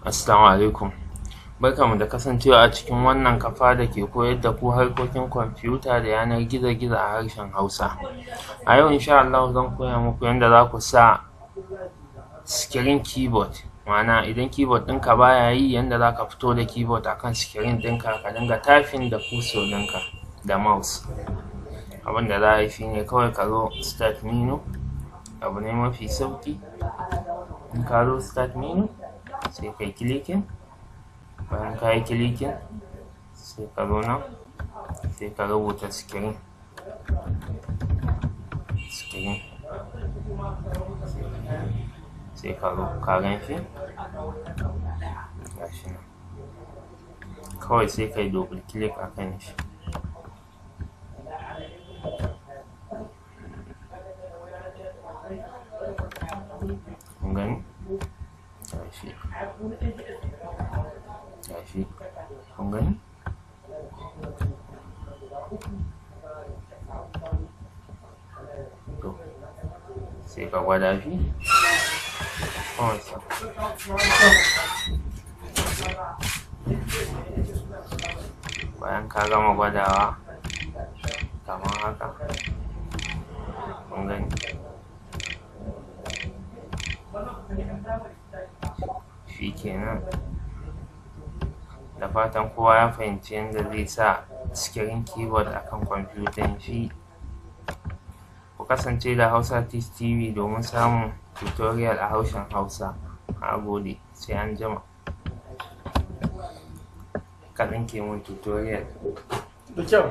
Assalamu alaikum, barkanmu da kasancewa a cikin wannan kafa da ke koyar da ku harkokin kwamfuta da yanar gizo-gizo a harshen Hausa. A yau insha Allahu zan koya muku yadda za ku sa screen keyboard, ma'ana idan keyboard ɗinka baya yi, yadda za ka fito da keyboard a kan screen ɗinka ka dinga typing da cursor ɗinka da mouse. Abin da za a yi shi ne kawai ka zo start menu, abu ne mafi sauƙi. In ka zo start menu sai kai clicking, bayan ka yi clicking sai ka zo nan sai ka rubuta screen sai ka zo ka gan shi gashi nan, kawai sai kai double click a kan shi. Kun gani? Gashi, kun gani? To, sai ka gwada shi. Bayan ka gama gwadawa kamar haka, kun gani? Shi kenan. Da fatan kowa ya fahimci yadda zai sa screen keyboard akan kwamfutan shi. Ku kasance da Hausa Teach TV domin samun tutorial a harshen Hausa. Na gode, sai anjima. Ka ɗinke mun tutorial. Da kyau.